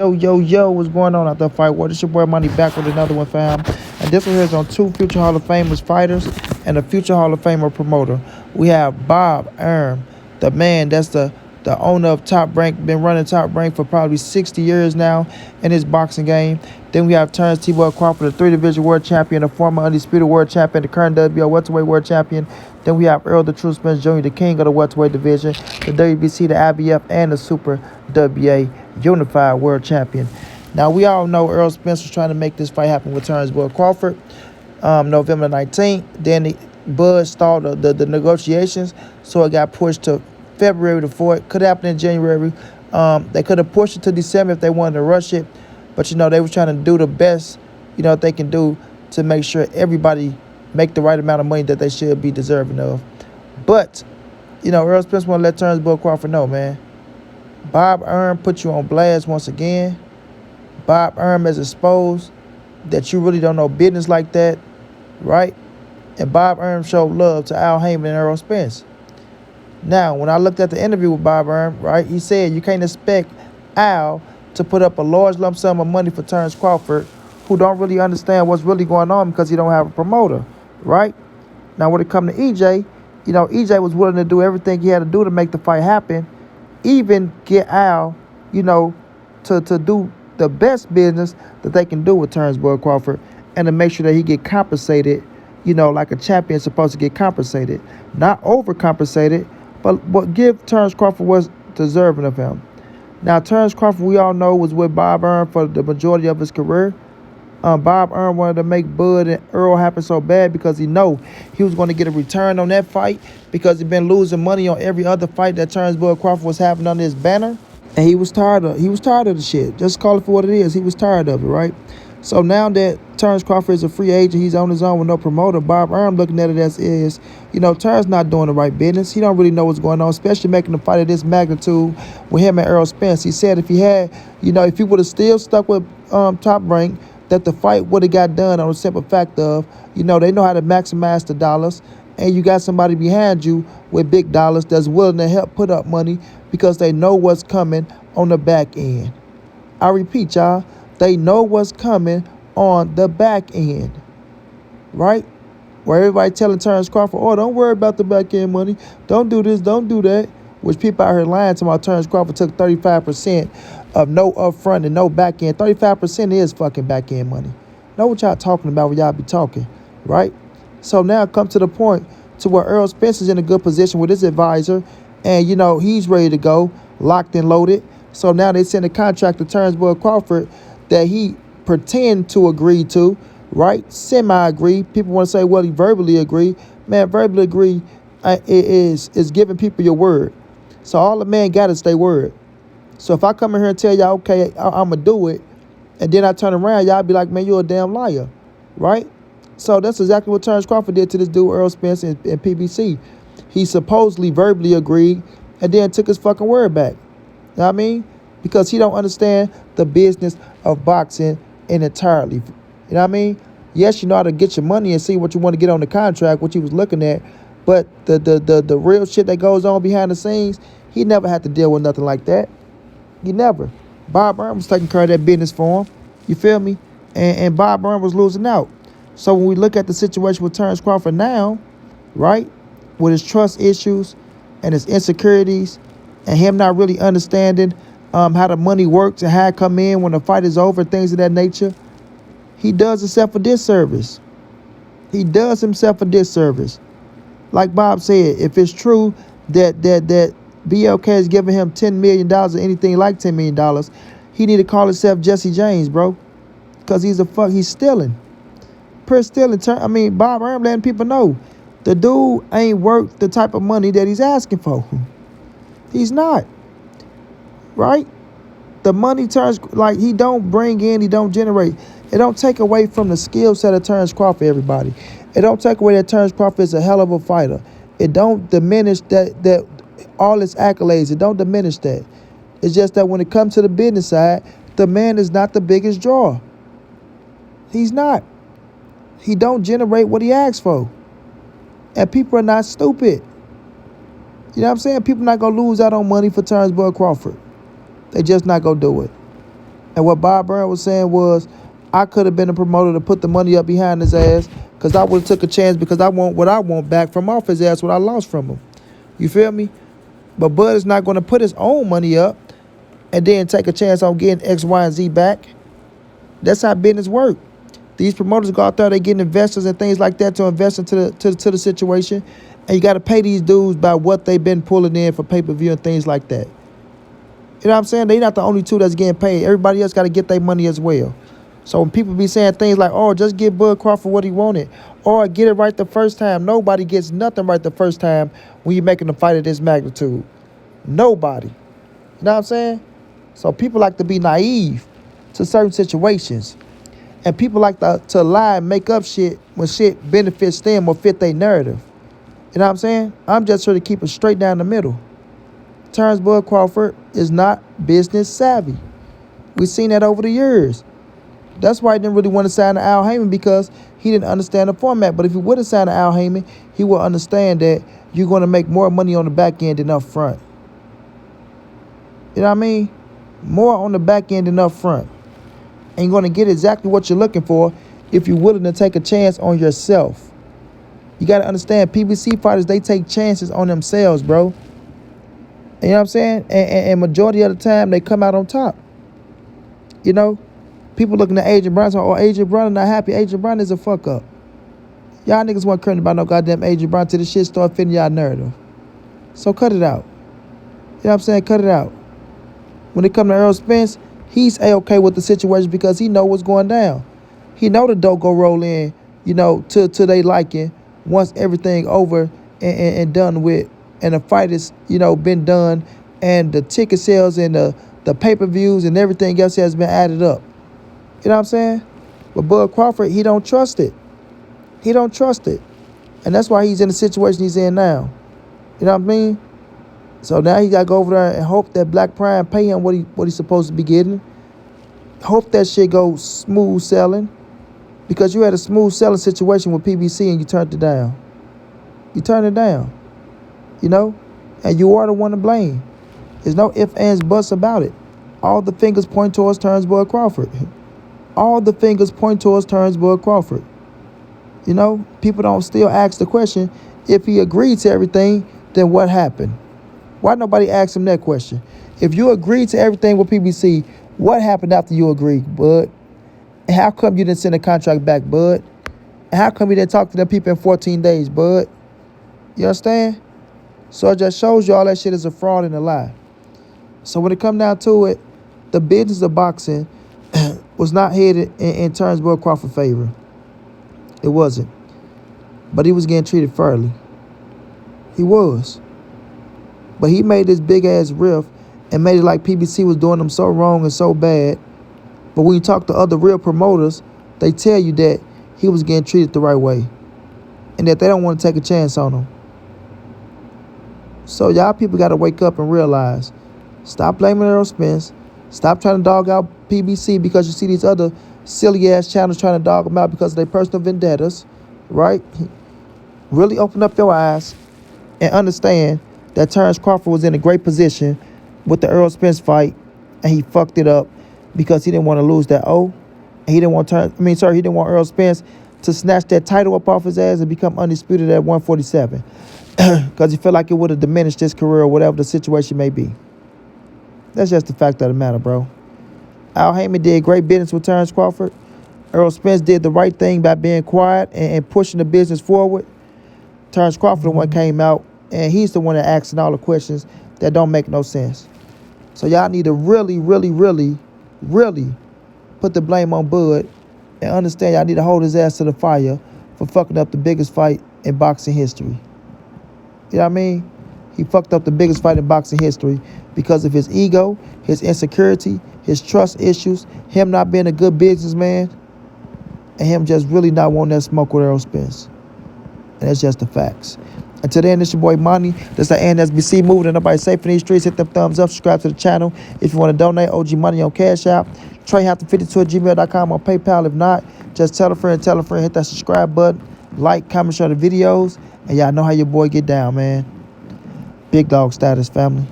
Yo, what's going on out there, fight world? It's your boy Money back with another one, fam. And this one here is on two future Hall of Famers fighters and a future Hall of Famer promoter. We have Bob Arum, the man that's the owner of Top Rank, been running Top Rank for probably 60 years now in his boxing game. Then we have Terence T-Boy Crawford, the three-division world champion, the former undisputed world champion, the current WBO welterweight world champion. Then we have Errol the True Spence Jr., the king of the welterweight division, the WBC, the IBF, and the Super WA unified world champion. Now, we all know Errol Spence was trying to make this fight happen with Terence Boy Crawford November 19th. Then Bud stalled the negotiations, so it got pushed to February the 4th. Could happen in January. They could have pushed it to December if they wanted to rush it. But, they were trying to do the best, they can do to make sure everybody make the right amount of money that they should be deserving of. But, Errol Spence want to let Terence Boy Crawford know, man. Bob Arum put you on blast once again. Bob Arum has exposed that you really don't know business like that, right? And Bob Arum showed love to Al Heyman and Errol Spence. Now, when I looked at the interview with Bob Arum, right, he said you can't expect Al to put up a large lump sum of money for Terence Crawford, who don't really understand what's really going on because he don't have a promoter, right? Now, when it comes to EJ, EJ was willing to do everything he had to do to make the fight happen, even get Al, to do the best business that they can do with Terence Boy Crawford and to make sure that he get compensated, like a champion is supposed to get compensated. Not overcompensated, but give Terence Crawford what's deserving of him. Now, Terence Crawford, we all know, was with Bob Arum for the majority of his career. Bob Arum wanted to make Bud and Errol happen so bad because he know he was going to get a return on that fight because he'd been losing money on every other fight that Terence Boy Crawford was having under his banner. And he was tired of the shit. Just call it for what it is. He was tired of it, right? So now that Terence Crawford is a free agent, he's on his own with no promoter, Bob Arum looking at it as is, Terence not doing the right business. He don't really know what's going on, especially making a fight of this magnitude with him and Errol Spence. He said if he had, if he would have still stuck with Top Rank, that the fight would have got done on the simple fact of, they know how to maximize the dollars, and you got somebody behind you with big dollars that's willing to help put up money because they know what's coming on the back end. I repeat, y'all, they know what's coming on the back end, right? Where everybody telling Terence Crawford, oh, don't worry about the back end money. Don't do this, don't do that. Which people out here lying to my Terence Crawford took 35% of no upfront and no back end. 35% is fucking back end money. Know what y'all talking about when y'all be talking, right? So now come to the point to where Errol Spence is in a good position with his advisor, and he's ready to go, locked and loaded. So now they send a contract to Terence Boy Crawford that he pretend to agree to, right? Semi-agree. People want to say, well, he verbally agreed. Man, verbally agree is giving people your word. So all the man got is their word. So if I come in here and tell y'all, okay, I'm going to do it, and then I turn around, y'all be like, man, you're a damn liar, right? So that's exactly what Terence Crawford did to this dude, Errol Spence, and PBC. He supposedly verbally agreed and then took his fucking word back. You know what I mean? Because he don't understand the business of boxing entirely. You know what I mean? Yes, you know how to get your money and see what you want to get on the contract, what you was looking at, but the real shit that goes on behind the scenes, he never had to deal with nothing like that. He never. Bob Arum was taking care of that business for him. You feel me? And Bob Arum was losing out. So when we look at the situation with Terence Crawford now, right, with his trust issues and his insecurities and him not really understanding how the money works and how it come in when the fight is over, things of that nature, he does himself a disservice. He does himself a disservice. Like Bob said, if it's true that BLK is giving him $10 million or anything like $10 million, he need to call himself Jesse James, bro. Because he's stealing. Per stealing. Bob Arum letting people know the dude ain't worth the type of money that he's asking for. He's not. Right? The money turns, like, he don't bring in, he don't generate. It don't take away from the skill set of Terence Crawford, everybody. It don't take away that Terence Crawford is a hell of a fighter. It don't diminish that all his accolades. It don't diminish that. It's just that when it comes to the business side, the man is not the biggest draw. He's not. He don't generate what he asks for. And people are not stupid. You know what I'm saying? People not going to lose out on money for Terence Boy Crawford. They just not going to do it. And what Bob Brown was saying was, I could have been a promoter to put the money up behind his ass, because I would have took a chance, because I want what I want back from off his ass, what I lost from him. You feel me? But Bud is not going to put his own money up and then take a chance on getting X, Y, and Z back. That's how business work. These promoters go out there, they get investors and things like that to invest into the situation. And you got to pay these dudes by what they've been pulling in for pay-per-view and things like that. You know what I'm saying? They're not the only two that's getting paid. Everybody else got to get their money as well. So when people be saying things like, oh, just give Bud Crawford what he wanted, or get it right the first time. Nobody gets nothing right the first time when you're making a fight of this magnitude. Nobody. You know what I'm saying? So people like to be naive to certain situations. And people like to lie and make up shit when shit benefits them or fit their narrative. You know what I'm saying? I'm just trying to keep it straight down the middle. Terence Bud Crawford is not business savvy. We've seen that over the years. That's why he didn't really want to sign to Al Heyman, because he didn't understand the format. But if he would have signed to Al Heyman, he would understand that you're going to make more money on the back end than up front. You know what I mean? More on the back end than up front. And you're going to get exactly what you're looking for if you're willing to take a chance on yourself. You got to understand, PBC fighters, they take chances on themselves, bro. You know what I'm saying? And majority of the time, they come out on top. You know? People looking at Adrian Brown saying, oh, Adrian Brown not happy. Adrian Brown is a fuck up. Y'all niggas weren't caring about no goddamn Adrian Brown till the shit start fitting y'all narrative. So cut it out. You know what I'm saying? Cut it out. When it comes to Errol Spence, he's A-okay with the situation because he know what's going down. He know the dough go roll in, you know, to they liking once everything over and done with, and the fight is, you know, been done, and the ticket sales and the pay-per-views and everything else has been added up. You know what I'm saying? But Bud Crawford, he don't trust it. He don't trust it. And that's why he's in the situation he's in now. You know what I mean? So now he got to go over there and hope that Black Prime pay him what he's supposed to be getting. Hope that shit goes smooth selling. Because you had a smooth selling situation with PBC and you turned it down. You turned it down. You know? And you are the one to blame. There's no ifs, ands, buts about it. All the fingers point towards Terence Bud Crawford. All the fingers point towards Terence Bud Crawford. You know, people don't still ask the question, if he agreed to everything, then what happened? Why nobody ask him that question? If you agreed to everything with PBC, what happened after you agreed, Bud? And how come you didn't send a contract back, Bud? And how come you didn't talk to them people in 14 days, Bud? You understand? So it just shows you all that shit is a fraud and a lie. So when it come down to it, the business of boxing was not headed in Terence Bud Crawford's favor. It wasn't. But he was getting treated fairly. He was. But he made this big-ass riff and made it like PBC was doing him so wrong and so bad. But when you talk to other real promoters, they tell you that he was getting treated the right way and that they don't want to take a chance on him. So y'all people got to wake up and realize, stop blaming Errol Spence. Stop trying to dog out PBC because you see these other silly-ass channels trying to dog them out because of their personal vendettas, right? Really open up your eyes and understand that Terence Crawford was in a great position with the Errol Spence fight, and he fucked it up because he didn't want to lose that O. And he didn't want he didn't want Errol Spence to snatch that title up off his ass and become undisputed at 147 because he felt like it would have diminished his career or whatever the situation may be. That's just the fact of the matter, bro. Al Heyman did great business with Terence Crawford. Errol Spence did the right thing by being quiet and pushing the business forward. Terence Crawford, the one came out, and he's the one that asking all the questions that don't make no sense. So y'all need to really, really, really, really put the blame on Bud and understand y'all need to hold his ass to the fire for fucking up the biggest fight in boxing history. You know what I mean? He fucked up the biggest fight in boxing history because of his ego, his insecurity, his trust issues, him not being a good businessman, and him just really not wanting that smoke with Errol Spence. And that's just the facts. Until then, it's your boy Monty. That's the NSBC moving and nobody safe in these streets. Hit them thumbs up, subscribe to the channel. If you want to donate, OG Money on Cash App. TreyHampton52@gmail.com on PayPal. If not, just tell a friend, hit that subscribe button, like, comment, share the videos, and y'all know how your boy get down, man. Big dog status, family.